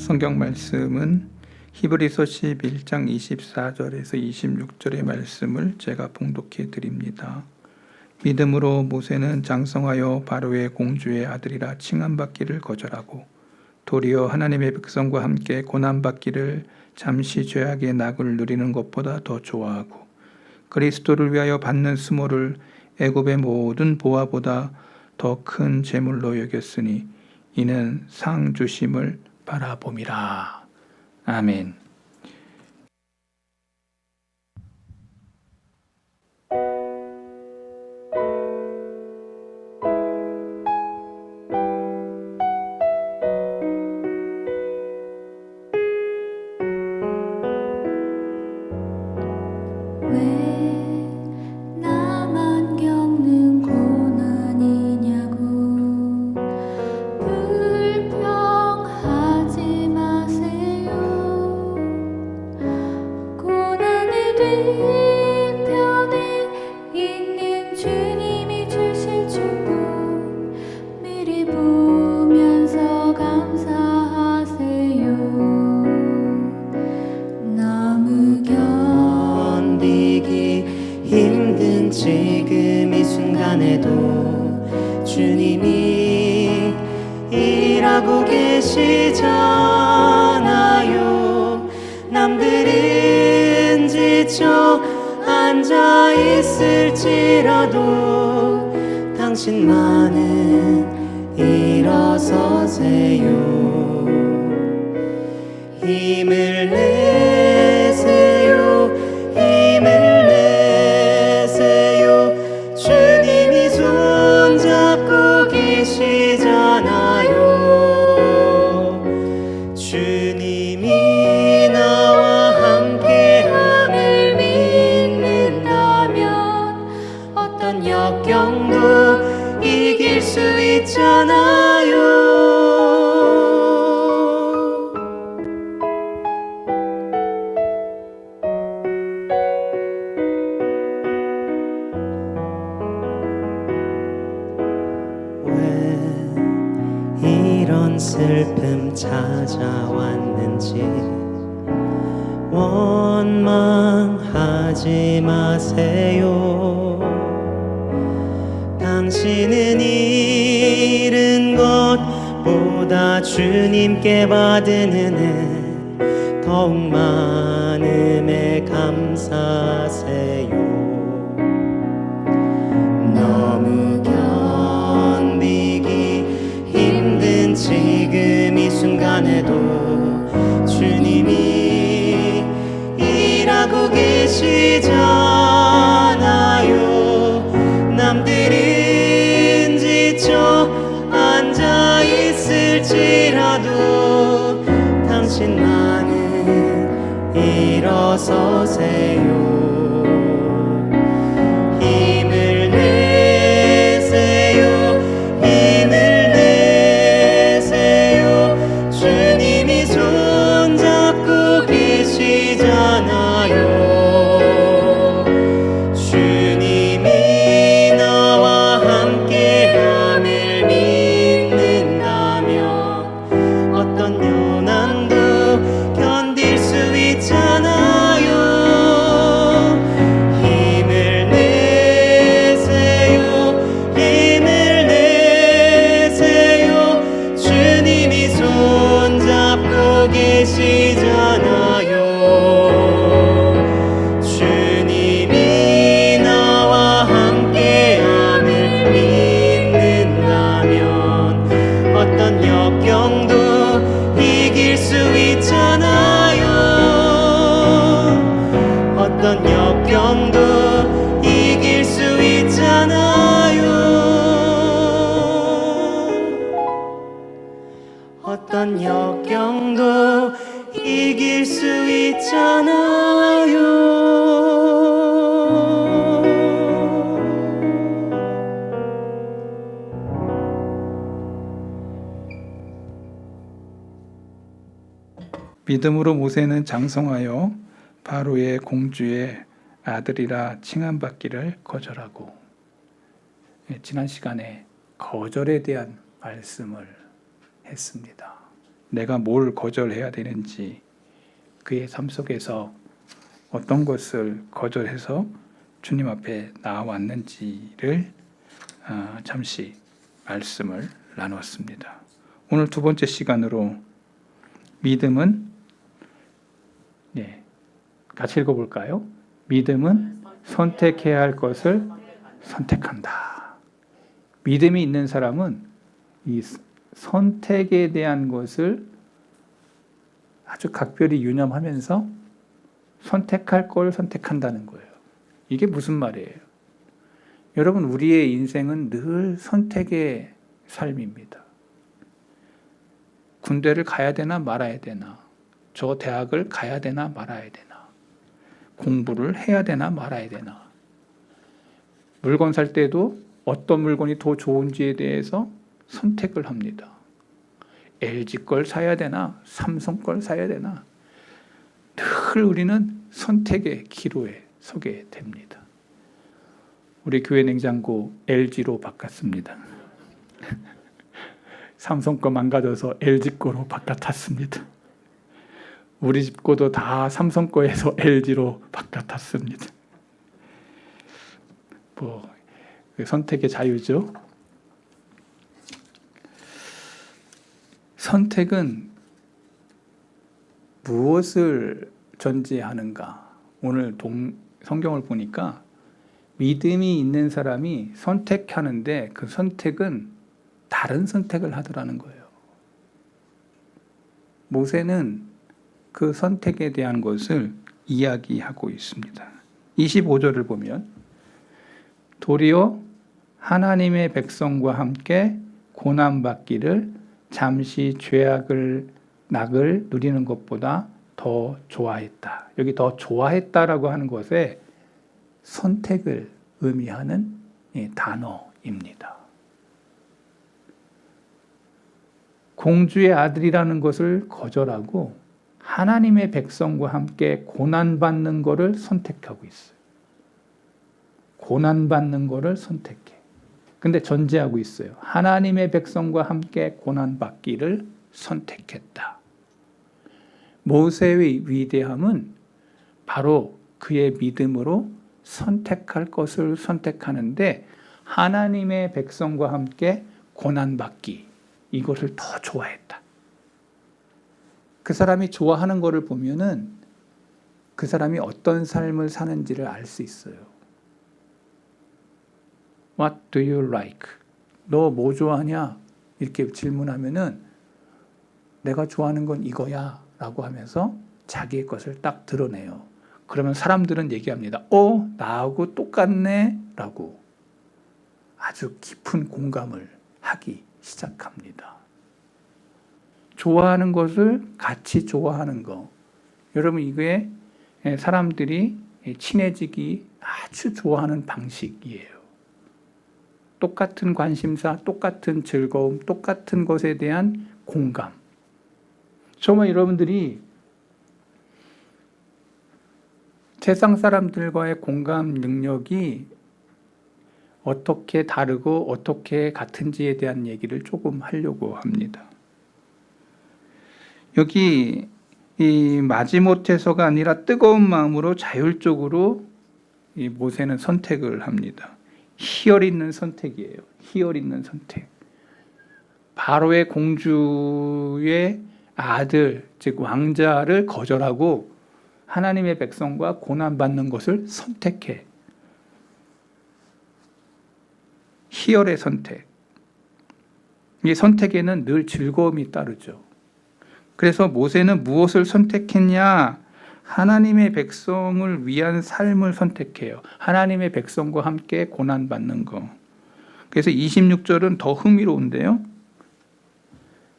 성경 말씀은 히브리서 11장 24절에서 26절의 말씀을 제가 봉독해 드립니다. 믿음으로 모세는 장성하여 바로의 공주의 아들이라 칭함받기를 거절하고 도리어 하나님의 백성과 함께 고난받기를 잠시 죄악의 낙을 누리는 것보다 더 좋아하고 그리스도를 위하여 받는 수모를 애굽의 모든 보화보다 더 큰 재물로 여겼으니 이는 상 주심을 바라봄이라. 아멘. 힘든 지금 이 순간에도 주님이 일하고 계시잖아요. 남들은 지쳐 앉아 있을지라도 당신만은 일어서세요. 힘을 내세요. 힘을 내세요. 주님이 손잡고 계시잖아요. 주님이 나와 함께함을 믿는다면 어떤 역경도 이길 수 있잖아요. 이런 슬픔 찾아왔는지 원망하지 마세요. 당신은 잃은 것보다 주님께 받은 은혜 더욱 많음에 감사하세요. 너무 지금 이 순간에도 주님이 일하고 계시잖아요. 남들은 지쳐 앉아 있을지라도 당신만은 일어서세요. 힘을 내세요. 힘을 주님이 손잡고 계시잖아요. 주님이 나와 함께함을 믿는다면 어떤 요난도 견딜 수 있잖아요. 힘을 내세요. 힘을 내세요. 주님이 손잡고 계시잖아요. 주님이 나와 함께함을 믿는다면 어떤 역경도 이길 수 있잖아요. 어떤 역경도 이길 수 있잖아요. 어떤 역경도 이길 수 있잖아요. 믿음으로 모세는 장성하여 바로의 공주의 아들이라 칭함받기를 거절하고, 지난 시간에 거절에 대한 말씀을 했습니다. 내가 뭘 거절해야 되는지, 그의 삶 속에서 어떤 것을 거절해서 주님 앞에 나아왔는지를 잠시 말씀을 나누었습니다. 오늘 두 번째 시간으로 믿음은, 같이 읽어볼까요? 믿음은 선택해야 할 것을 선택한다. 믿음이 있는 사람은 이 선택에 대한 것을 아주 각별히 유념하면서 선택할 걸 선택한다는 거예요. 이게 무슨 말이에요? 여러분, 우리의 인생은 늘 선택의 삶입니다. 군대를 가야 되나 말아야 되나, 저 대학을 가야 되나 말아야 되나, 공부를 해야 되나 말아야 되나, 물건 살 때도 어떤 물건이 더 좋은지에 대해서 선택을 합니다. LG 걸 사야 되나 삼성 걸 사야 되나, 늘 우리는 선택의 기로에 서게 됩니다. 우리 교회 냉장고 LG로 바꿨습니다. 삼성 거 망가져서 LG 거로 바꿔탔습니다. 우리 집 거도 다 삼성 거에서 LG로 바꿔탔습니다. 선택의 자유죠. 선택은 무엇을 전제하는가? 오늘 성경을 보니까 믿음이 있는 사람이 선택하는데 그 선택은 다른 선택을 하더라는 거예요. 모세는 그 선택에 대한 것을 이야기하고 있습니다. 25절을 보면 도리어 하나님의 백성과 함께 고난받기를 잠시 낙을 누리는 것보다 더 좋아했다. 여기 더 좋아했다라고 하는 것에 선택을 의미하는 단어입니다. 공주의 아들이라는 것을 거절하고 하나님의 백성과 함께 고난받는 것을 선택하고 있어요. 고난받는 것을 선택해. 근데 전제하고 있어요. 하나님의 백성과 함께 고난받기를 선택했다. 모세의 위대함은 바로 그의 믿음으로 선택할 것을 선택하는데 하나님의 백성과 함께 고난받기, 이것을 더 좋아했다. 그 사람이 좋아하는 것을 보면은 그 사람이 어떤 삶을 사는지를 알 수 있어요. What do you like? 너 뭐 좋아하냐? 이렇게 질문하면은 내가 좋아하는 건 이거야 라고 하면서 자기의 것을 딱 드러내요. 그러면 사람들은 얘기합니다. 나하고 똑같네 라고 아주 깊은 공감을 하기 시작합니다. 좋아하는 것을 같이 좋아하는 거. 여러분, 이게 사람들이 친해지기 아주 좋아하는 방식이에요. 똑같은 관심사, 똑같은 즐거움, 똑같은 것에 대한 공감. 정말 여러분들이 세상 사람들과의 공감 능력이 어떻게 다르고 어떻게 같은지에 대한 얘기를 조금 하려고 합니다. 여기 이 마지못해서가 아니라 뜨거운 마음으로 자율적으로 이 모세는 선택을 합니다. 희열 있는 선택이에요. 희열 있는 선택. 바로의 공주의 아들, 즉 왕자를 거절하고 하나님의 백성과 고난받는 것을 선택해. 희열의 선택. 이 선택에는 늘 즐거움이 따르죠. 그래서 모세는 무엇을 선택했냐? 하나님의 백성을 위한 삶을 선택해요. 하나님의 백성과 함께 고난받는 거. 그래서 26절은 더 흥미로운데요.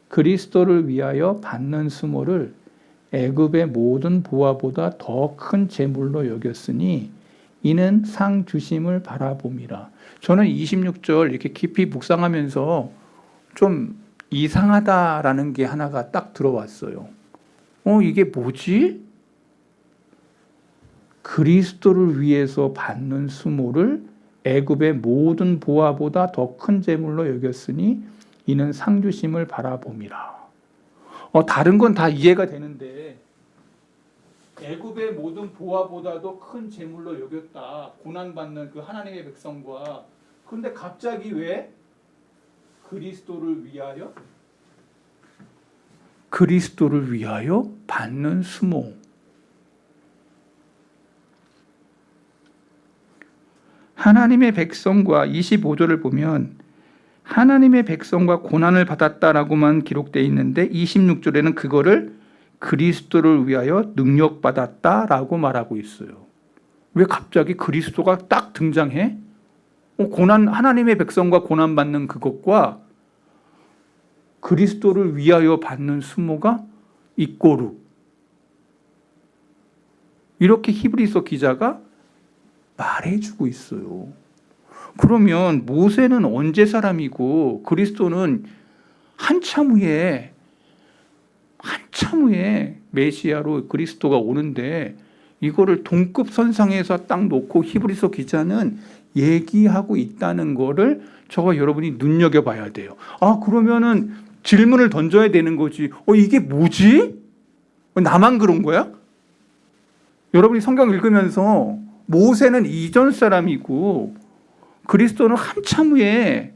그리스도를 위하여 받는 수모를 애굽의 모든 보화보다 더 큰 재물로 여겼으니 이는 상 주심을 바라봄이라. 저는 26절 이렇게 깊이 묵상하면서 좀 이상하다라는 게 하나가 딱 들어왔어요. 이게 뭐지? 그리스도를 위해서 받는 수모를 애굽의 모든 보화보다 더 큰 재물로 여겼으니 이는 상 주심을 바라봄이라. 다른 건 다 이해가 되는데 애굽의 모든 보화보다도 큰 재물로 여겼다. 고난받는 그 하나님의 백성과. 그런데 갑자기 왜 그리스도를 위하여? 그리스도를 위하여 받는 수모. 하나님의 백성과 25절을 보면 하나님의 백성과 고난을 받았다라고만 기록되어 있는데 26절에는 그거를 그리스도를 위하여 능력받았다라고 말하고 있어요. 왜 갑자기 그리스도가 딱 등장해? 하나님의 백성과 고난받는 그것과 그리스도를 위하여 받는 수모가 이꼬르. 이렇게 히브리서 기자가 말해주고 있어요. 그러면 모세는 언제 사람이고 그리스도는 한참 후에 메시아로 그리스도가 오는데 이거를 동급선상에서 딱 놓고 히브리서 기자는 얘기하고 있다는 거를 저와 여러분이 눈여겨봐야 돼요. 그러면은 질문을 던져야 되는 거지. 이게 뭐지? 나만 그런 거야? 여러분이 성경 읽으면서 모세는 이전 사람이고 그리스도는 한참 후에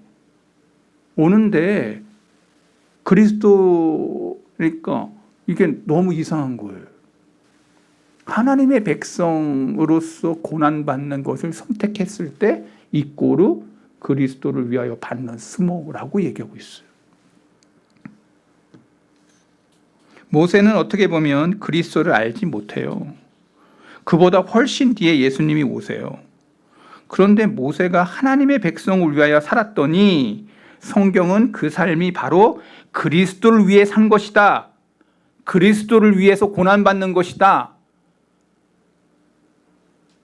오는데 그리스도니까 이게 너무 이상한 거예요. 하나님의 백성으로서 고난받는 것을 선택했을 때 이꼬르 그리스도를 위하여 받는 수모라고 얘기하고 있어요. 모세는 어떻게 보면 그리스도를 알지 못해요. 그보다 훨씬 뒤에 예수님이 오세요. 그런데 모세가 하나님의 백성을 위하여 살았더니 성경은 그 삶이 바로 그리스도를 위해 산 것이다. 그리스도를 위해서 고난받는 것이다.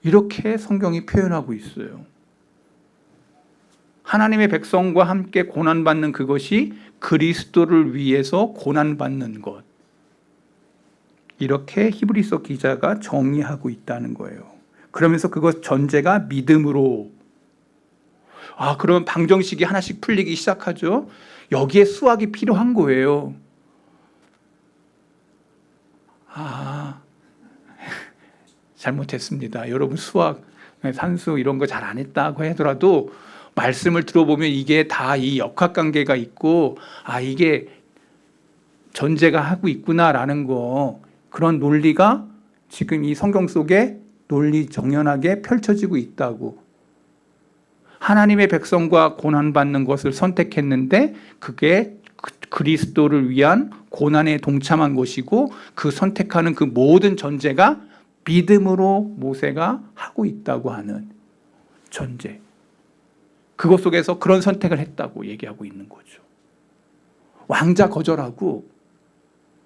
이렇게 성경이 표현하고 있어요. 하나님의 백성과 함께 고난받는 그것이 그리스도를 위해서 고난받는 것. 이렇게 히브리서 기자가 정의하고 있다는 거예요. 그러면서 그것 전제가 믿음으로. 그러면 방정식이 하나씩 풀리기 시작하죠. 여기에 수학이 필요한 거예요. 잘못했습니다. 여러분 수학, 산수 이런 거 잘 안 했다고 하더라도 말씀을 들어보면 이게 다 이 역학관계가 있고 이게 전제가 하고 있구나라는 거, 그런 논리가 지금 이 성경 속에 논리 정연하게 펼쳐지고 있다고. 하나님의 백성과 고난받는 것을 선택했는데 그게 그리스도를 위한 고난에 동참한 것이고 그 선택하는 그 모든 전제가 믿음으로 모세가 하고 있다고 하는 전제. 그것 속에서 그런 선택을 했다고 얘기하고 있는 거죠. 왕자 거절하고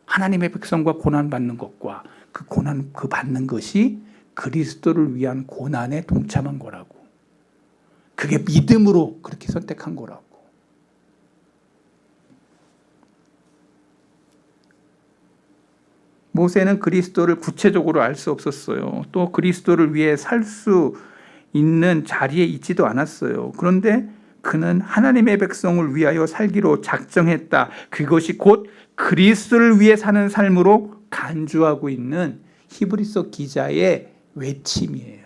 하나님의 백성과 고난받는 것과 그 받는 것이 그리스도를 위한 고난에 동참한 거라고. 그게 믿음으로 그렇게 선택한 거라고. 모세는 그리스도를 구체적으로 알 수 없었어요. 또 그리스도를 위해 살 수 있는 자리에 있지도 않았어요. 그런데 그는 하나님의 백성을 위하여 살기로 작정했다. 그것이 곧 그리스도를 위해 사는 삶으로 간주하고 있는 히브리서 기자의 외침이에요.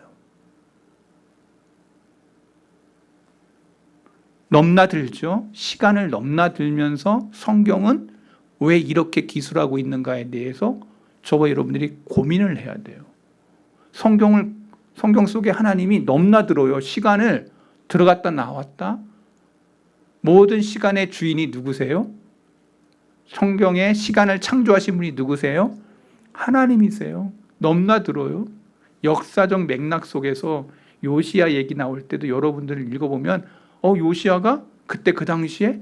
넘나들죠. 시간을 넘나들면서 성경은 왜 이렇게 기술하고 있는가에 대해서 저와 여러분들이 고민을 해야 돼요. 성경 속에 하나님이 넘나들어요. 시간을 들어갔다 나왔다. 모든 시간의 주인이 누구세요? 성경에 시간을 창조하신 분이 누구세요? 하나님이세요. 넘나들어요. 역사적 맥락 속에서 요시야 얘기 나올 때도 여러분들을 읽어보면 요시야가 그때 그 당시에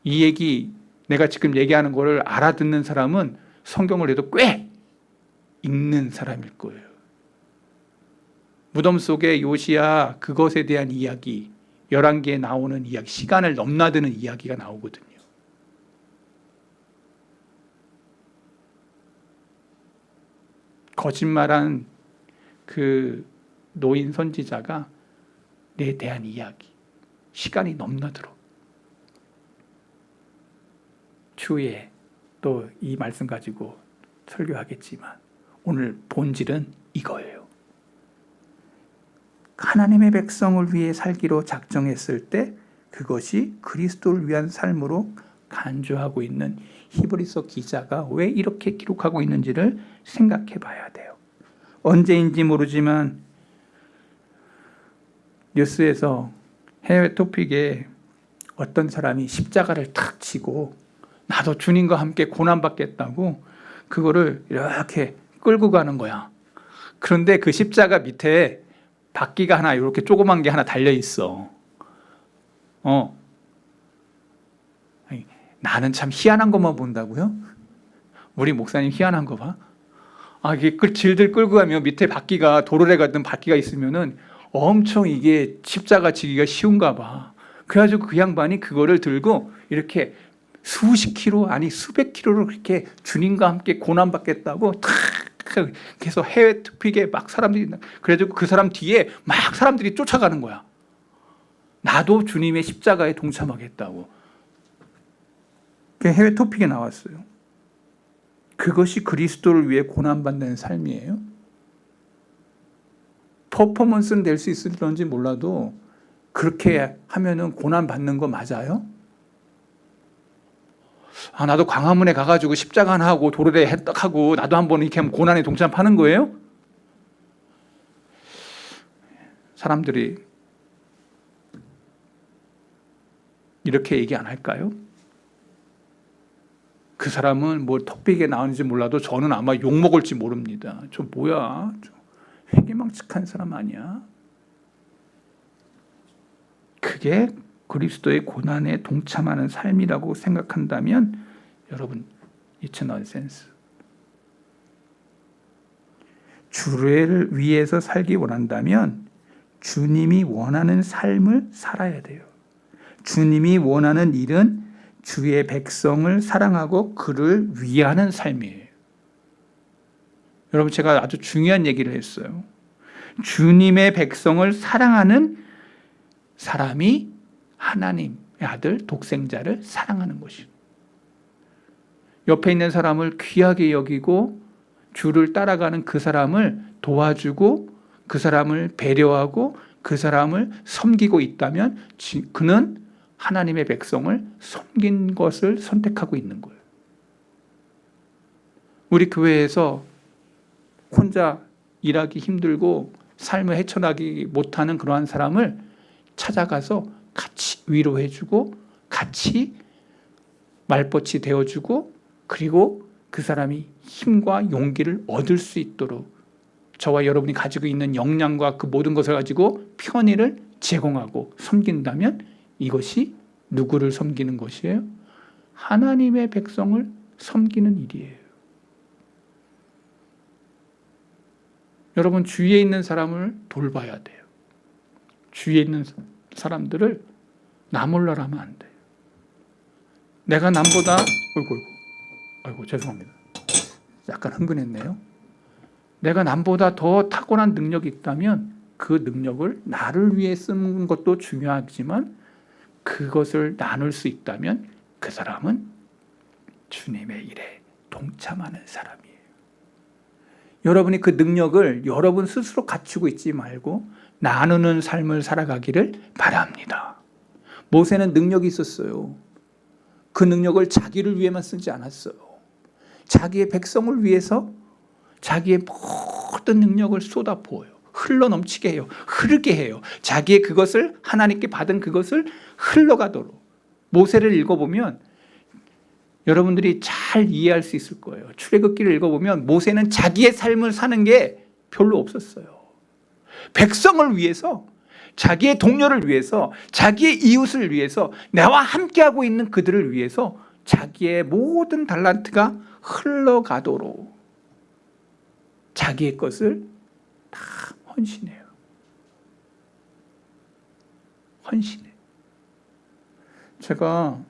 이 얘기, 내가 지금 얘기하는 거를 알아듣는 사람은 성경을 해도 꽤 읽는 사람일 거예요. 무덤 속에 요시야 그것에 대한 이야기, 11개에 나오는 이야기, 시간을 넘나드는 이야기가 나오거든요. 거짓말한 그 노인 선지자가 내 대한 이야기, 시간이 넘나들어. 추후에 또 이 말씀 가지고 설교하겠지만 오늘 본질은 이거예요. 하나님의 백성을 위해 살기로 작정했을 때 그것이 그리스도를 위한 삶으로 간주하고 있는 히브리서 기자가 왜 이렇게 기록하고 있는지를 생각해 봐야 돼요. 언제인지 모르지만 뉴스에서 해외 토픽에 어떤 사람이 십자가를 탁 치고 나도 주님과 함께 고난받겠다고 그거를 이렇게 끌고 가는 거야. 그런데 그 십자가 밑에 바퀴가 하나 이렇게 조그만 게 하나 달려 있어. 아니, 나는 참 희한한 것만 본다고요? 우리 목사님 희한한 거 봐. 이게 질들 끌고 가면 밑에 바퀴가 도로에 가든 바퀴가 있으면은 엄청 이게 십자가 지기가 쉬운가 봐. 그래가지고 그 양반이 그거를 들고 이렇게 수십 킬로 아니 수백 킬로를 그렇게 주님과 함께 고난받겠다고 탁 계속 해외 토픽에 막 사람들이 그래가지고 그 사람 뒤에 막 사람들이 쫓아가는 거야. 나도 주님의 십자가에 동참하겠다고. 해외 토픽에 나왔어요. 그것이 그리스도를 위해 고난받는 삶이에요. 퍼포먼스는 될 수 있을런지 몰라도 그렇게 하면은 고난받는 거 맞아요? 나도 광화문에 가가지고 십자가 하나 하고 도로에 해떡하고 나도 한번 이렇게 하면 고난에 동참하는 거예요? 사람들이 이렇게 얘기 안 할까요? 그 사람은 뭐 톡픽에 나오는지 몰라도 저는 아마 욕먹을지 모릅니다. 저 뭐야? 회개망측한 사람 아니야? 그게 그리스도의 고난에 동참하는 삶이라고 생각한다면 여러분, it's nonsense. 주를 위해서 살기 원한다면 주님이 원하는 삶을 살아야 돼요. 주님이 원하는 일은 주의 백성을 사랑하고 그를 위하는 삶이에요. 여러분, 제가 아주 중요한 얘기를 했어요. 주님의 백성을 사랑하는 사람이 하나님의 아들 독생자를 사랑하는 것이에요. 옆에 있는 사람을 귀하게 여기고 주를 따라가는 그 사람을 도와주고 그 사람을 배려하고 그 사람을 섬기고 있다면 그는 하나님의 백성을 섬긴 것을 선택하고 있는 거예요. 우리 교회에서 혼자 일하기 힘들고 삶을 헤쳐나가기 못하는 그러한 사람을 찾아가서 같이 위로해주고 같이 말벗이 되어주고 그리고 그 사람이 힘과 용기를 얻을 수 있도록 저와 여러분이 가지고 있는 역량과 그 모든 것을 가지고 편의를 제공하고 섬긴다면 이것이 누구를 섬기는 것이에요? 하나님의 백성을 섬기는 일이에요. 여러분, 주위에 있는 사람을 돌봐야 돼요. 주위에 있는 사람들을 나 몰라라 하면 안 돼요. 내가 남보다 아이고 죄송합니다. 약간 흥분했네요. 내가 남보다 더 탁월한 능력이 있다면 그 능력을 나를 위해 쓰는 것도 중요하지만 그것을 나눌 수 있다면 그 사람은 주님의 일에 동참하는 사람이에요. 여러분이 그 능력을 여러분 스스로 갖추고 있지 말고 나누는 삶을 살아가기를 바랍니다. 모세는 능력이 있었어요. 그 능력을 자기를 위해만 쓰지 않았어요. 자기의 백성을 위해서 자기의 모든 능력을 쏟아부어요. 흘러넘치게 해요. 흐르게 해요. 자기의 그것을 하나님께 받은 그것을 흘러가도록. 모세를 읽어보면 여러분들이 잘 이해할 수 있을 거예요. 출애굽기를 읽어보면 모세는 자기의 삶을 사는 게 별로 없었어요. 백성을 위해서, 자기의 동료를 위해서, 자기의 이웃을 위해서, 나와 함께하고 있는 그들을 위해서 자기의 모든 달란트가 흘러가도록 자기의 것을 다 헌신해요. 헌신해. 제가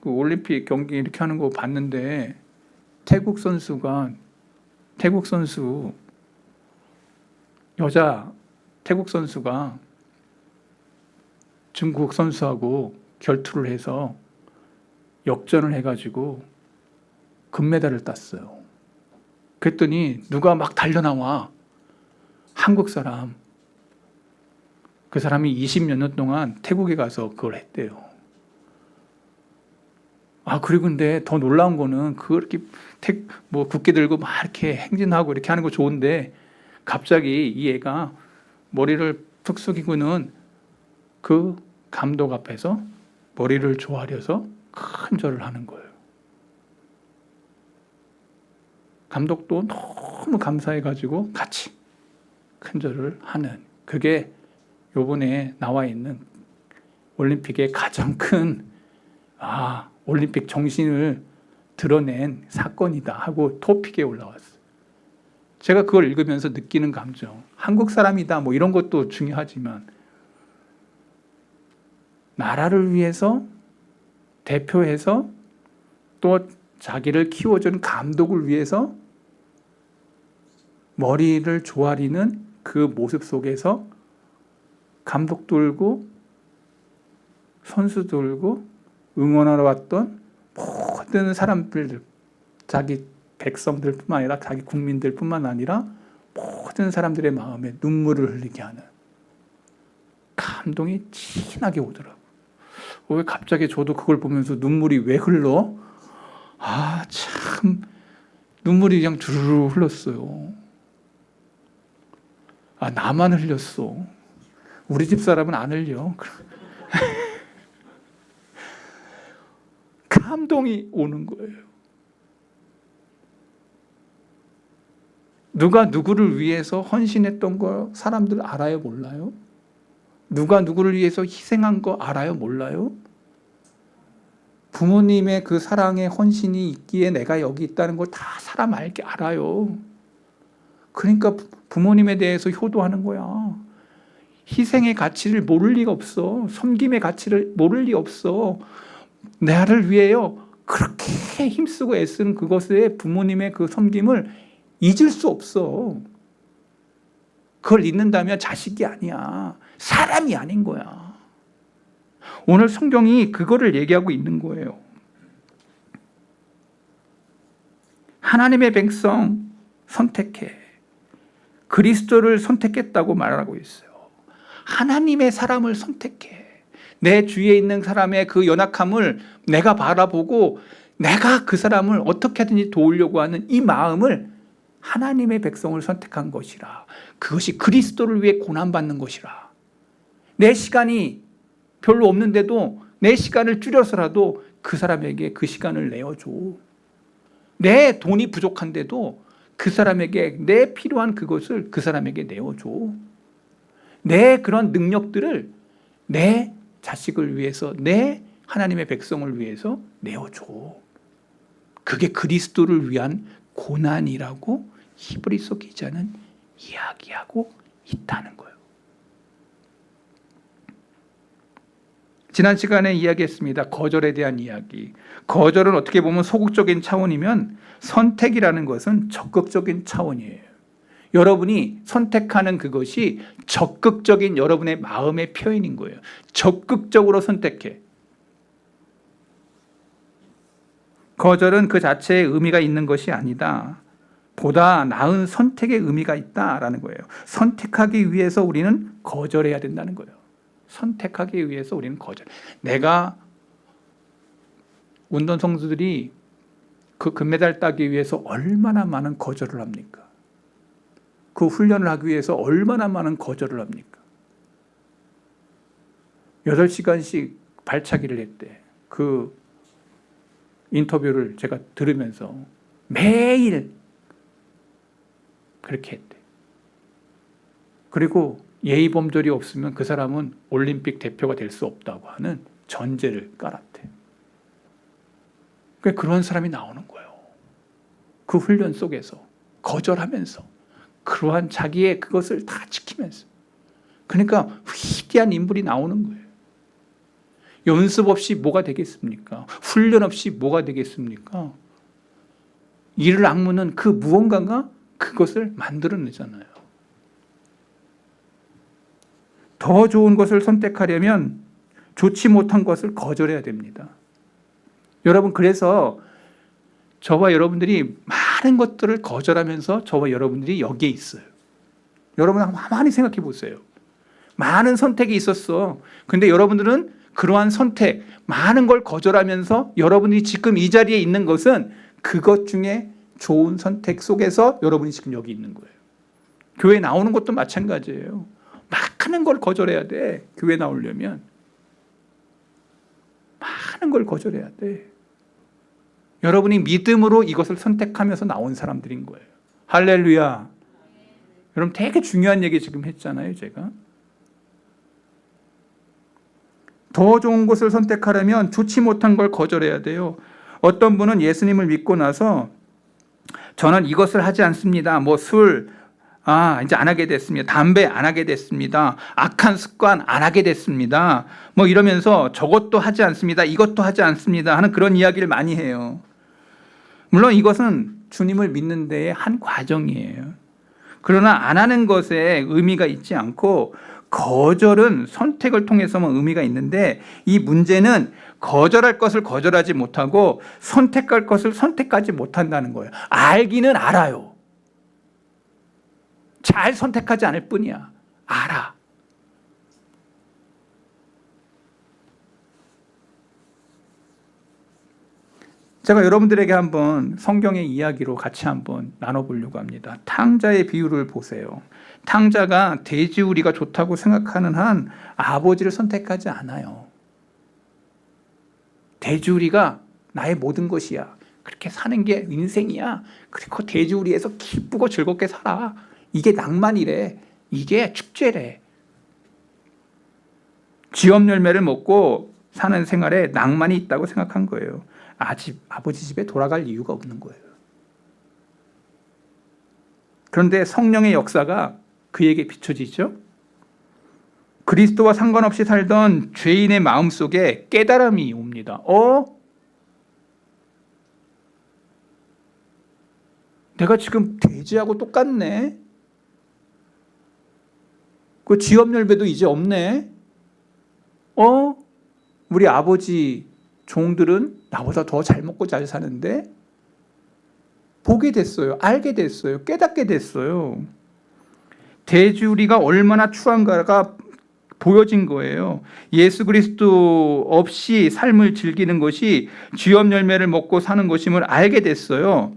그 올림픽 경기 이렇게 하는 거 봤는데 태국 선수 여자 태국 선수가 중국 선수하고 결투를 해서 역전을 해가지고 금메달을 땄어요. 그랬더니 누가 막 달려나와. 한국 사람. 그 사람이 20몇 년 동안 태국에 가서 그걸 했대요. 그리고 근데 더 놀라운 거는 그렇게 국기 들고 막 이렇게 행진하고 이렇게 하는 거 좋은데 갑자기 이 애가 머리를 툭 숙이고는 그 감독 앞에서 머리를 조아려서 큰 절을 하는 거예요. 감독도 너무 감사해가지고 같이 큰 절을 하는, 그게 요번에 나와 있는 올림픽의 가장 큰 올림픽 정신을 드러낸 사건이다 하고 토픽에 올라왔어요. 제가 그걸 읽으면서 느끼는 감정, 한국 사람이다 뭐 이런 것도 중요하지만 나라를 위해서 대표해서 또 자기를 키워준 감독을 위해서 머리를 조아리는 그 모습 속에서 감독도 울고 선수도 울고 응원하러 왔던 모든 사람들, 자기 백성들뿐만 아니라 자기 국민들뿐만 아니라 모든 사람들의 마음에 눈물을 흘리게 하는 감동이 진하게 오더라고요. 왜 갑자기 저도 그걸 보면서 눈물이 왜 흘러? 참 눈물이 그냥 주르르 흘렀어요. 나만 흘렸어. 우리 집 사람은 안 흘려. 감동이 오는 거예요. 누가 누구를 위해서 헌신했던 거 사람들 알아요, 몰라요? 누가 누구를 위해서 희생한 거 알아요, 몰라요? 부모님의 그 사랑의 헌신이 있기에 내가 여기 있다는 걸 다 사람 알아요. 그러니까 부모님에 대해서 효도하는 거야. 희생의 가치를 모를 리가 없어. 섬김의 가치를 모를 리 없어. 나를 위해요. 그렇게 힘쓰고 애쓰는 그것에 부모님의 그 섬김을 잊을 수 없어. 그걸 잊는다면 자식이 아니야. 사람이 아닌 거야. 오늘 성경이 그거를 얘기하고 있는 거예요. 하나님의 백성 선택해. 그리스도를 선택했다고 말하고 있어요. 하나님의 사람을 선택해. 내 주위에 있는 사람의 그 연약함을 내가 바라보고 내가 그 사람을 어떻게든지 도우려고 하는 이 마음을 하나님의 백성을 선택한 것이라. 그것이 그리스도를 위해 고난받는 것이라. 내 시간이 별로 없는데도 내 시간을 줄여서라도 그 사람에게 그 시간을 내어줘. 내 돈이 부족한데도 그 사람에게 내 필요한 그것을 그 사람에게 내어줘. 내 그런 능력들을 내 자식을 위해서, 내 하나님의 백성을 위해서 내어줘. 그게 그리스도를 위한 고난이라고 히브리서 기자는 이야기하고 있다는 거예요. 지난 시간에 이야기했습니다. 거절에 대한 이야기. 거절은 어떻게 보면 소극적인 차원이면 선택이라는 것은 적극적인 차원이에요. 여러분이 선택하는 그것이 적극적인 여러분의 마음의 표현인 거예요. 적극적으로 선택해. 거절은 그 자체의 의미가 있는 것이 아니다. 보다 나은 선택의 의미가 있다라는 거예요. 선택하기 위해서 우리는 거절해야 된다는 거예요. 선택하기 위해서 우리는 거절. 내가 운동선수들이 그 금메달 따기 위해서 얼마나 많은 거절을 합니까? 그 훈련을 하기 위해서 얼마나 많은 거절을 합니까? 8시간씩 발차기를 했대. 그 인터뷰를 제가 들으면서 매일 그렇게 했대. 그리고 예의범절이 없으면 그 사람은 올림픽 대표가 될 수 없다고 하는 전제를 깔았대. 그런 사람이 나오는 거예요. 그 훈련 속에서 거절하면서 그러한 자기의 그것을 다 지키면서. 그러니까 위대한 인물이 나오는 거예요. 연습 없이 뭐가 되겠습니까? 훈련 없이 뭐가 되겠습니까? 이를 악무는 그 무언가가 그것을 만들어내잖아요. 더 좋은 것을 선택하려면 좋지 못한 것을 거절해야 됩니다. 여러분, 그래서 저와 여러분들이 많은 것들을 거절하면서 저와 여러분들이 여기에 있어요. 여러분 한번 많이 생각해 보세요. 많은 선택이 있었어. 근데 여러분들은 그러한 선택, 많은 걸 거절하면서 여러분이 지금 이 자리에 있는 것은 그것 중에 좋은 선택 속에서 여러분이 지금 여기 있는 거예요. 교회 나오는 것도 마찬가지예요. 많은 걸 거절해야 돼. 교회 나오려면. 많은 걸 거절해야 돼. 여러분이 믿음으로 이것을 선택하면서 나온 사람들인 거예요. 할렐루야. 여러분 되게 중요한 얘기 지금 했잖아요, 제가. 더 좋은 것을 선택하려면 좋지 못한 걸 거절해야 돼요. 어떤 분은 예수님을 믿고 나서 저는 이것을 하지 않습니다. 뭐 술, 이제 안 하게 됐습니다. 담배 안 하게 됐습니다. 악한 습관 안 하게 됐습니다. 뭐 이러면서 저것도 하지 않습니다. 이것도 하지 않습니다. 하는 그런 이야기를 많이 해요. 물론 이것은 주님을 믿는 데의 한 과정이에요. 그러나 안 하는 것에 의미가 있지 않고 거절은 선택을 통해서만 의미가 있는데 이 문제는 거절할 것을 거절하지 못하고 선택할 것을 선택하지 못한다는 거예요. 알기는 알아요. 잘 선택하지 않을 뿐이야. 알아. 제가 여러분들에게 한번 성경의 이야기로 같이 한번 나눠보려고 합니다. 탕자의 비유를 보세요. 탕자가 돼지우리가 좋다고 생각하는 한 아버지를 선택하지 않아요. 돼지우리가 나의 모든 것이야. 그렇게 사는 게 인생이야. 그리고 돼지우리에서 기쁘고 즐겁게 살아. 이게 낭만이래. 이게 축제래. 쥐업 열매를 먹고 사는 생활에 낭만이 있다고 생각한 거예요. 아버지 집에 돌아갈 이유가 없는 거예요. 그런데 성령의 역사가 그에게 비춰지죠. 그리스도와 상관없이 살던 죄인의 마음속에 깨달음이 옵니다. 내가 지금 돼지하고 똑같네. 그 쥐업 열매도 이제 없네. 우리 아버지 종들은 나보다 더 잘 먹고 잘 사는데 보게 됐어요. 알게 됐어요. 깨닫게 됐어요. 돼지우리가 얼마나 추한가가 보여진 거예요. 예수 그리스도 없이 삶을 즐기는 것이 쥐업 열매를 먹고 사는 것임을 알게 됐어요.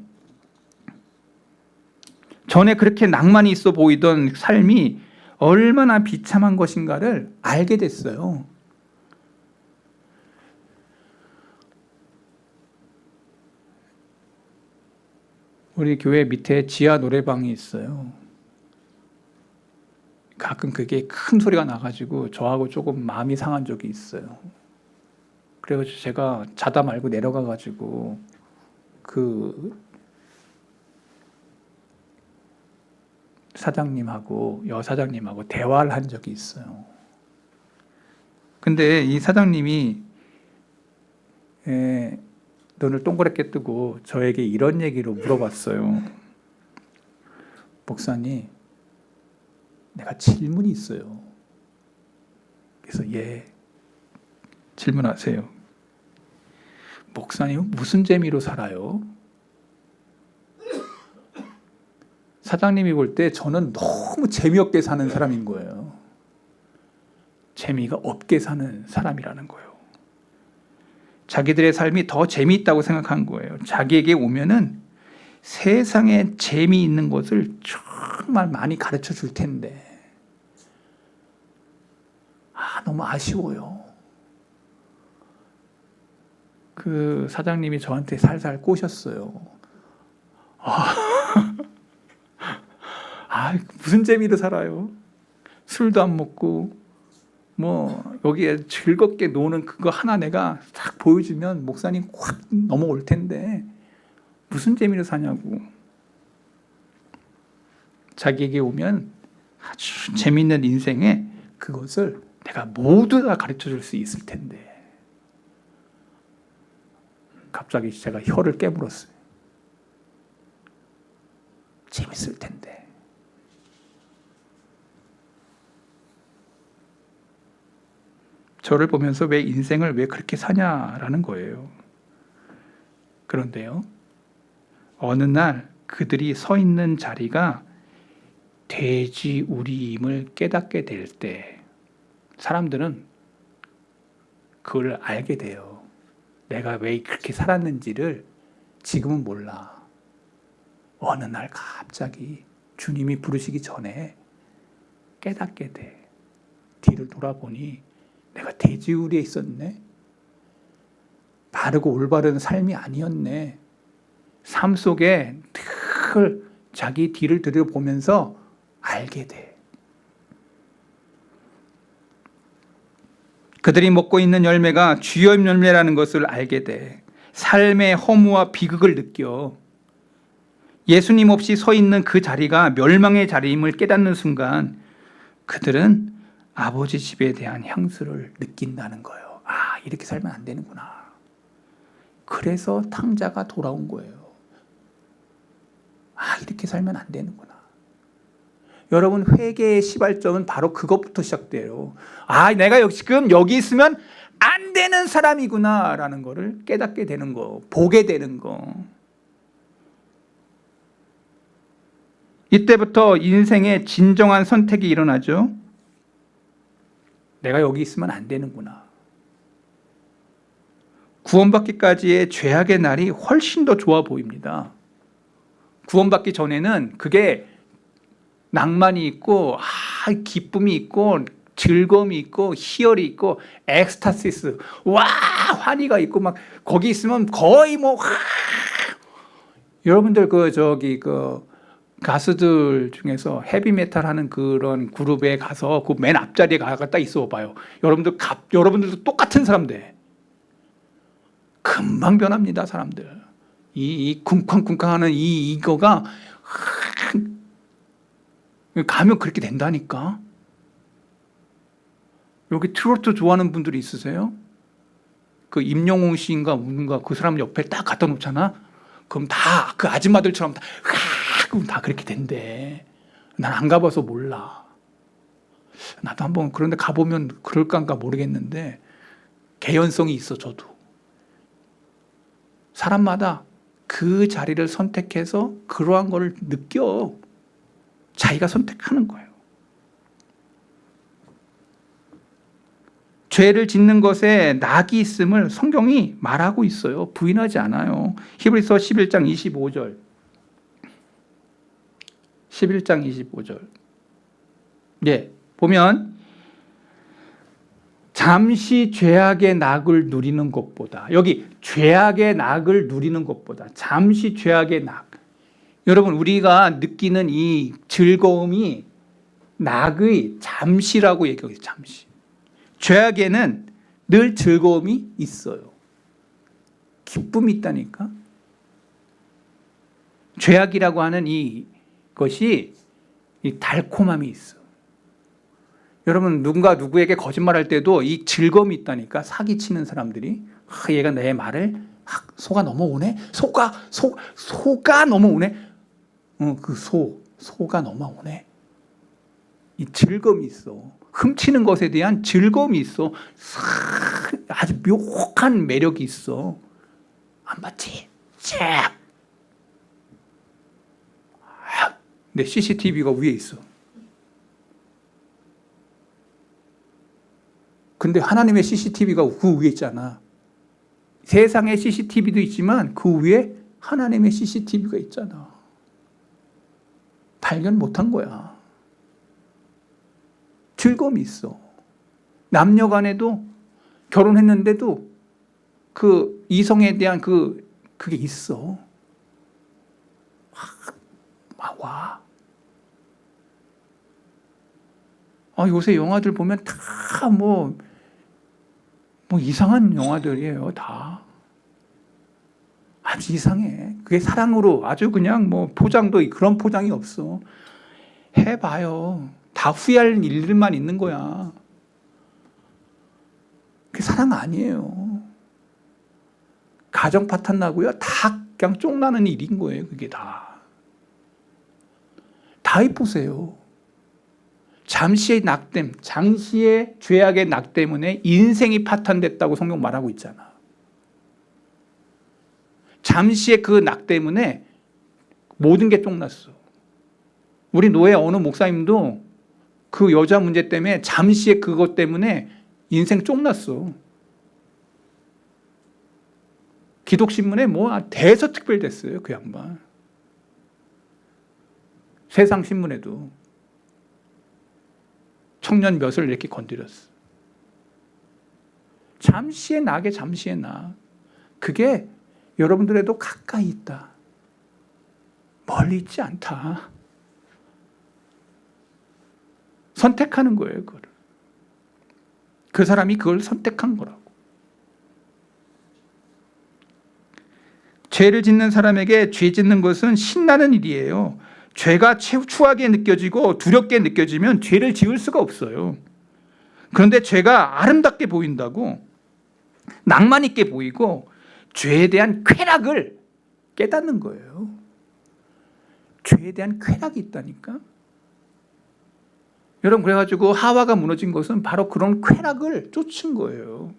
전에 그렇게 낭만이 있어 보이던 삶이 얼마나 비참한 것인가를 알게 됐어요. 우리 교회 밑에 지하 노래방이 있어요. 가끔 그게 큰 소리가 나가지고 저하고 조금 마음이 상한 적이 있어요. 그래가지고 제가 자다 말고 내려가가지고 그 사장님하고 여사장님하고 대화를 한 적이 있어요. 근데 이 사장님이 눈을 동그랗게 뜨고 저에게 이런 얘기로 물어봤어요. 목사님, 내가 질문이 있어요. 그래서 질문하세요. 목사님은 무슨 재미로 살아요? 사장님이 볼 때 저는 너무 재미없게 사는 사람인 거예요. 재미가 없게 사는 사람이라는 거예요. 자기들의 삶이 더 재미있다고 생각한 거예요. 자기에게 오면은 세상에 재미있는 것을 정말 많이 가르쳐 줄 텐데 너무 아쉬워요. 그 사장님이 저한테 살살 꼬셨어요. 무슨 재미로 살아요? 술도 안 먹고 여기에 즐겁게 노는 그거 하나 내가 딱 보여주면 목사님 확 넘어올 텐데 무슨 재미로 사냐고. 자기에게 오면 아주 재미있는 인생에 그것을 내가 모두 다 가르쳐 줄 수 있을 텐데. 갑자기 제가 혀를 깨물었어요. 재밌을 텐데. 저를 보면서 왜 인생을 왜 그렇게 사냐라는 거예요. 그런데요, 어느 날 그들이 서 있는 자리가 돼지우리임을 깨닫게 될 때 사람들은 그걸 알게 돼요. 내가 왜 그렇게 살았는지를 지금은 몰라. 어느 날 갑자기 주님이 부르시기 전에 깨닫게 돼. 뒤를 돌아보니 내가 돼지우리에 있었네. 바르고 올바른 삶이 아니었네. 삶 속에 늘 자기 뒤를 들여보면서 알게 돼. 그들이 먹고 있는 열매가 주염 열매라는 것을 알게 돼. 삶의 허무와 비극을 느껴. 예수님 없이 서 있는 그 자리가 멸망의 자리임을 깨닫는 순간 그들은 아버지 집에 대한 향수를 느낀다는 거예요. 아, 이렇게 살면 안 되는구나. 그래서 탕자가 돌아온 거예요. 아, 이렇게 살면 안 되는구나. 여러분, 회개의 시발점은 바로 그것부터 시작돼요. 아, 내가 지금 여기 있으면 안 되는 사람이구나 라는 거를 깨닫게 되는 거, 보게 되는 거. 이때부터 인생의 진정한 선택이 일어나죠. 내가 여기 있으면 안 되는구나. 구원받기까지의 죄악의 날이 훨씬 더 좋아 보입니다. 구원받기 전에는 그게 낭만이 있고 기쁨이 있고 즐거움이 있고 희열이 있고 엑스타시스, 와, 환희가 있고 막 거기 있으면 거의 뭐 여러분들 그 가수들 중에서 헤비메탈 하는 그런 그룹에 가서 그 맨 앞자리에 가서 있어 봐요. 여러분들도 똑같은 사람들. 금방 변합니다, 사람들. 이 쿵쾅쿵쾅하는 이거가 가면 그렇게 된다니까. 여기 트로트 좋아하는 분들이 있으세요? 그 임영웅 씨인가 누군가 그 사람 옆에 딱 갖다 놓잖아. 그럼 다 그 아줌마들처럼 그럼 다 그렇게 된대. 난 안 가봐서 몰라. 나도 한번 그런데 가보면 그럴까 모르겠는데 개연성이 있어. 저도 사람마다 그 자리를 선택해서 그러한 걸 느껴. 자기가 선택하는 거예요. 죄를 짓는 것에 낙이 있음을 성경이 말하고 있어요. 부인하지 않아요. 히브리서 11장 25절. 11장 25절. 예, 보면 잠시 죄악의 낙을 누리는 것보다, 여기 죄악의 낙을 누리는 것보다 잠시 죄악의 낙. 여러분, 우리가 느끼는 이 즐거움이 낙의 잠시라고 얘기해요. 잠시. 죄악에는 늘 즐거움이 있어요. 기쁨이 있다니까. 죄악이라고 하는 이것이 이 달콤함이 있어. 여러분, 누군가 누구에게 거짓말할 때도 이 즐거움이 있다니까. 사기치는 사람들이 얘가 내 말을 소가 넘어오네. 소가 넘어오네. 소가 넘어오네. 이 즐거움이 있어. 훔치는 것에 대한 즐거움이 있어. 아주 묘한 매력이 있어. 안 봤지? 쫙. 내 CCTV가 위에 있어. 근데 하나님의 CCTV가 그 위에 있잖아. 세상의 CCTV도 있지만 그 위에 하나님의 CCTV가 있잖아. 발견 못한 거야. 즐거움이 있어. 남녀 간에도 결혼했는데도 그 이성에 대한 그게 있어. 와. 요새 영화들 보면 다 뭐 이상한 영화들이에요. 다. 아주 이상해. 그게 사랑으로 아주 그냥 포장도 그런 포장이 없어. 해봐요. 다 후회할 일들만 있는 거야. 그게 사랑 아니에요. 가정 파탄 나고요. 다 그냥 쫑나는 일인 거예요. 그게 다. 다 해보세요. 잠시의 낙댐, 잠시의 죄악의 낙 때문에 인생이 파탄됐다고 성경 말하고 있잖아. 잠시의 그 낙 때문에 모든 게 쫑났어. 우리 노예 어느 목사님도 그 여자 문제 때문에 잠시의 그것 때문에 인생 쫑났어. 기독신문에 뭐 대서특별 됐어요, 그 양반. 세상 신문에도 청년 몇을 이렇게 건드렸어. 잠시의 낙에 잠시의 낙. 그게 여러분들에도 가까이 있다. 멀리 있지 않다. 선택하는 거예요, 그거를. 그 사람이 그걸 선택한 거라고. 죄를 짓는 사람에게 죄 짓는 것은 신나는 일이에요. 죄가 추하게 느껴지고 두렵게 느껴지면 죄를 지을 수가 없어요. 그런데 죄가 아름답게 보인다고, 낭만 있게 보이고, 죄에 대한 쾌락을 깨닫는 거예요. 죄에 대한 쾌락이 있다니까. 여러분, 그래가지고 하와가 무너진 것은 바로 그런 쾌락을 쫓은 거예요.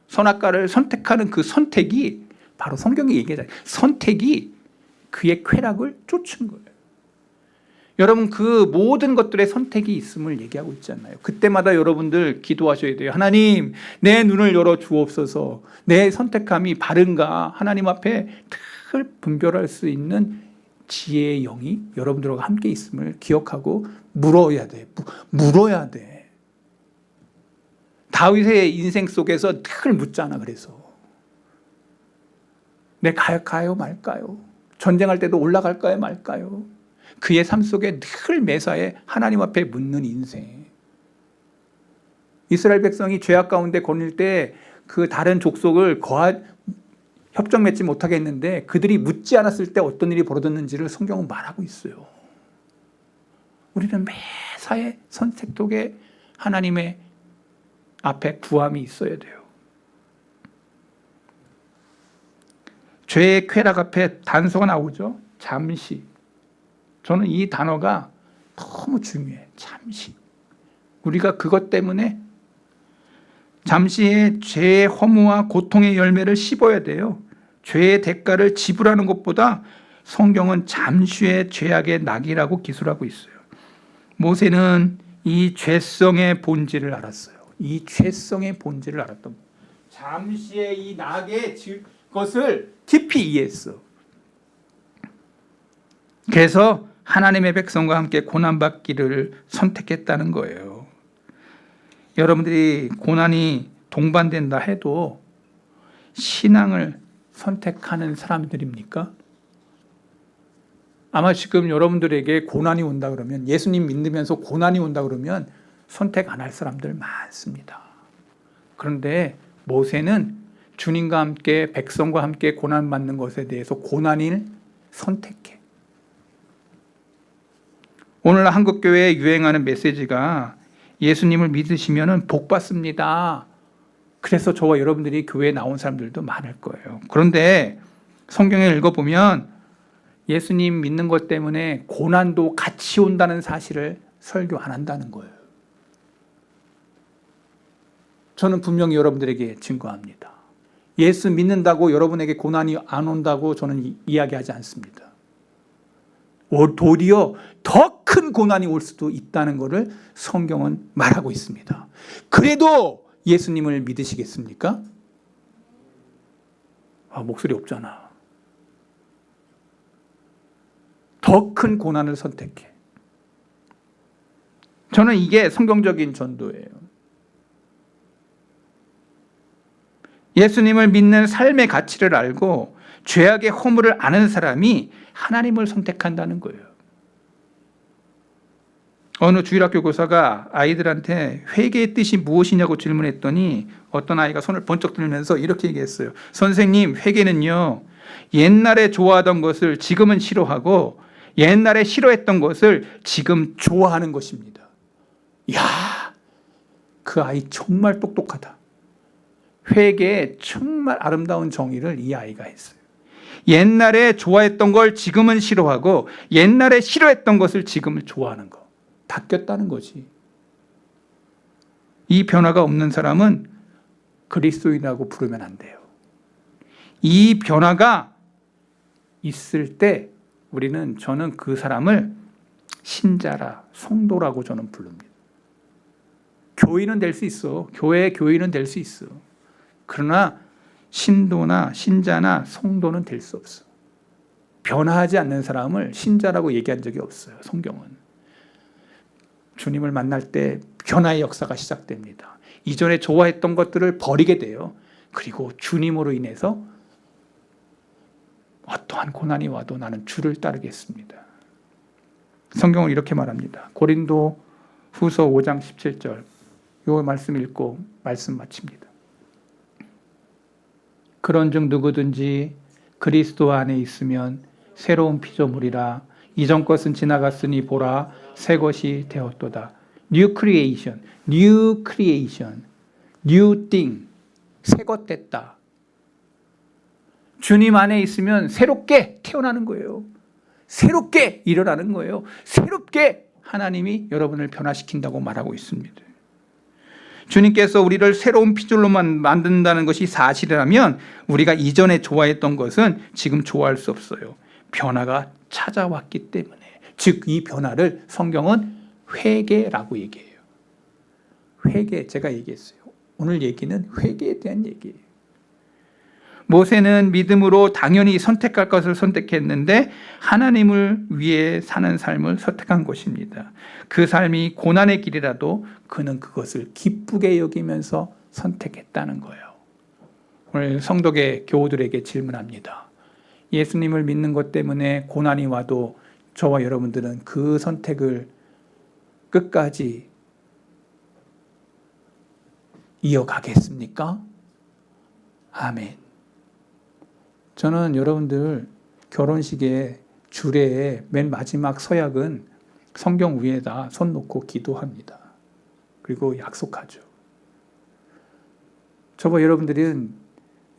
선악과를 선택하는 그 선택이 바로 성경이 얘기하잖아요. 선택이 그의 쾌락을 쫓은 거예요. 여러분, 그 모든 것들의 선택이 있음을 얘기하고 있잖아요. 그때마다 여러분들 기도하셔야 돼요. 하나님, 내 눈을 열어 주옵소서. 내 선택함이 바른가? 하나님 앞에 늘 분별할 수 있는 지혜의 영이 여러분들과 함께 있음을 기억하고 물어야 돼. 물어야 돼. 다윗의 인생 속에서 늘 묻잖아. 그래서 내 갈까요 말까요? 전쟁할 때도 올라갈까요 말까요? 그의 삶 속에 늘 매사에 하나님 앞에 묻는 인생. 이스라엘 백성이 죄악 가운데 거닐 때 그 다른 족속을 협정 맺지 못하게 했는데 그들이 묻지 않았을 때 어떤 일이 벌어졌는지를 성경은 말하고 있어요. 우리는 매사에 선택 속에 하나님의 앞에 구함이 있어야 돼요. 죄의 쾌락 앞에 단서가 나오죠. 잠시. 저는 이 단어가 너무 중요해. 잠시. 우리가 그것 때문에 잠시의 죄의 허무와 고통의 열매를 씹어야 돼요. 죄의 대가를 지불하는 것보다 성경은 잠시의 죄악의 낙이라고 기술하고 있어요. 모세는 이 죄성의 본질을 알았어요. 이 죄성의 본질을 알았던 거예요. 잠시의 이 낙의 것을 깊이 이해했어. 그래서 하나님의 백성과 함께 고난받기를 선택했다는 거예요. 여러분들이 고난이 동반된다 해도 신앙을 선택하는 사람들입니까? 아마 지금 여러분들에게 고난이 온다 그러면, 예수님 믿으면서 고난이 온다 그러면 선택 안 할 사람들 많습니다. 그런데 모세는 주님과 함께 백성과 함께 고난받는 것에 대해서 고난을 선택해. 오늘 한국교회에 유행하는 메시지가 예수님을 믿으시면 복 받습니다. 그래서 저와 여러분들이 교회에 나온 사람들도 많을 거예요. 그런데 성경을 읽어보면 예수님 믿는 것 때문에 고난도 같이 온다는 사실을 설교 안 한다는 거예요. 저는 분명히 여러분들에게 증거합니다. 예수 믿는다고 여러분에게 고난이 안 온다고 저는 이야기하지 않습니다. 도리어 더 큰 고난이 올 수도 있다는 것을 성경은 말하고 있습니다. 그래도 예수님을 믿으시겠습니까? 목소리 없잖아. 더 큰 고난을 선택해. 저는 이게 성경적인 전도예요. 예수님을 믿는 삶의 가치를 알고 죄악의 허물을 아는 사람이 하나님을 선택한다는 거예요. 어느 주일학교 교사가 아이들한테 회개의 뜻이 무엇이냐고 질문했더니 어떤 아이가 손을 번쩍 들면서 이렇게 얘기했어요. 선생님, 회개는요, 옛날에 좋아하던 것을 지금은 싫어하고 옛날에 싫어했던 것을 지금 좋아하는 것입니다. 이야, 그 아이 정말 똑똑하다. 회개의 정말 아름다운 정의를 이 아이가 했어요. 옛날에 좋아했던 걸 지금은 싫어하고 옛날에 싫어했던 것을 지금은 좋아하는 거. 바뀌었다는 거지. 이 변화가 없는 사람은 그리스도인이라고 부르면 안 돼요. 이 변화가 있을 때 저는 그 사람을 신자라, 성도라고 저는 부릅니다. 교인은 될 수 있어. 교인은 될 수 있어. 그러나 신도나 신자나 성도는 될 수 없어. 변화하지 않는 사람을 신자라고 얘기한 적이 없어요. 성경은. 주님을 만날 때 변화의 역사가 시작됩니다. 이전에 좋아했던 것들을 버리게 돼요. 그리고 주님으로 인해서 어떠한 고난이 와도 나는 주를 따르겠습니다. 성경은 이렇게 말합니다. 고린도 후서 5장 17절. 이 말씀 읽고 말씀 마칩니다. 그런즉 누구든지 그리스도 안에 있으면 새로운 피조물이라. 이전 것은 지나갔으니 보라 새 것이 되었도다. New creation, new creation, new thing. 새 것 됐다. 주님 안에 있으면 새롭게 태어나는 거예요. 새롭게 일어나는 거예요. 새롭게 하나님이 여러분을 변화시킨다고 말하고 있습니다. 주님께서 우리를 새로운 피조물로만 만든다는 것이 사실이라면 우리가 이전에 좋아했던 것은 지금 좋아할 수 없어요. 변화가 찾아왔기 때문에. 즉 이 변화를 성경은 회개라고 얘기해요. 회개, 제가 얘기했어요. 오늘 얘기는 회개에 대한 얘기예요. 모세는 믿음으로 당연히 선택할 것을 선택했는데 하나님을 위해 사는 삶을 선택한 것입니다. 그 삶이 고난의 길이라도 그는 그것을 기쁘게 여기면서 선택했다는 거예요. 오늘 성도계 교우들에게 질문합니다. 예수님을 믿는 것 때문에 고난이 와도 저와 여러분들은 그 선택을 끝까지 이어가겠습니까? 아멘. 저는 여러분들 결혼식에 주례에 맨 마지막 서약은 성경 위에다 손 놓고 기도합니다. 그리고 약속하죠. 저와 여러분들은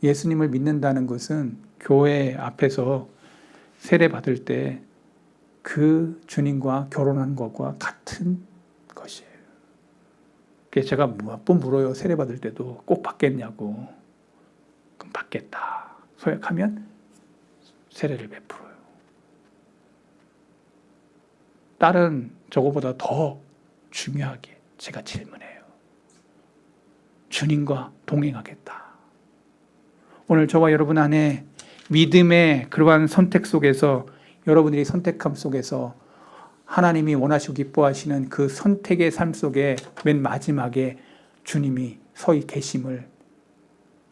예수님을 믿는다는 것은 교회 앞에서 세례 받을 때 그 주님과 결혼한 것과 같은 것이에요. 그래서 제가 몇 번 물어요. 세례 받을 때도 꼭 받겠냐고. 그럼 받겠다. 서약하면 세례를 베풀어요. 딸은 저거보다 더 중요하게 제가 질문해요. 주님과 동행하겠다. 오늘 저와 여러분 안에 믿음의 그러한 선택 속에서 여러분들이 선택함 속에서 하나님이 원하시고 기뻐하시는 그 선택의 삶 속에 맨 마지막에 주님이 서 계심을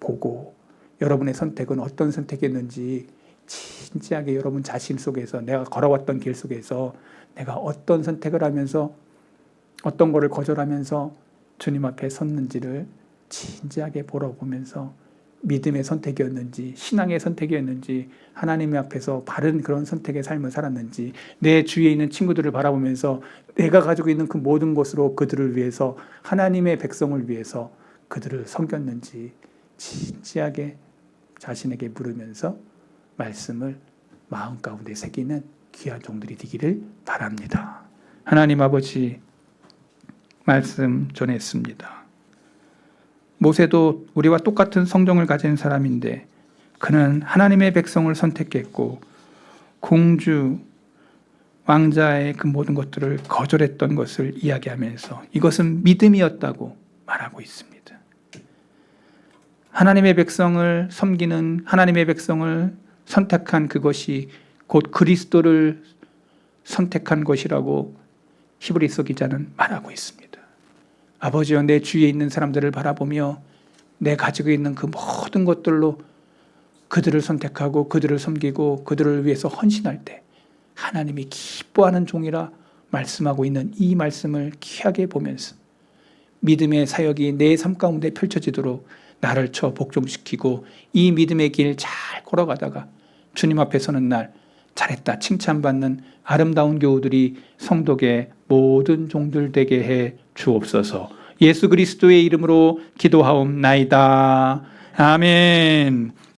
보고 여러분의 선택은 어떤 선택이었는지 진지하게 여러분 자신 속에서 내가 걸어왔던 길 속에서 내가 어떤 선택을 하면서 어떤 거를 거절하면서 주님 앞에 섰는지를 진지하게 보면서 믿음의 선택이었는지 신앙의 선택이었는지 하나님 앞에서 바른 그런 선택의 삶을 살았는지 내 주위에 있는 친구들을 바라보면서 내가 가지고 있는 그 모든 것으로 그들을 위해서 하나님의 백성을 위해서 그들을 섬겼는지 진지하게 자신에게 물으면서 말씀을 마음 가운데 새기는 귀한 종들이 되기를 바랍니다. 하나님 아버지 말씀 전했습니다. 모세도 우리와 똑같은 성정을 가진 사람인데 그는 하나님의 백성을 선택했고 공주 왕자의 그 모든 것들을 거절했던 것을 이야기하면서 이것은 믿음이었다고 말하고 있습니다. 하나님의 백성을 섬기는 하나님의 백성을 선택한 그것이 곧 그리스도를 선택한 것이라고 히브리서 기자는 말하고 있습니다. 아버지여 내 주위에 있는 사람들을 바라보며 내 가지고 있는 그 모든 것들로 그들을 선택하고 그들을 섬기고 그들을 위해서 헌신할 때 하나님이 기뻐하는 종이라 말씀하고 있는 이 말씀을 귀하게 보면서 믿음의 사역이 내 삶 가운데 펼쳐지도록 나를 쳐 복종시키고 이 믿음의 길 잘 걸어가다가 주님 앞에 서는 날 잘했다 칭찬받는 아름다운 교우들이 성도계 모든 종들 되게 해 주옵소서. 예수 그리스도의 이름으로 기도하옵나이다. 아멘.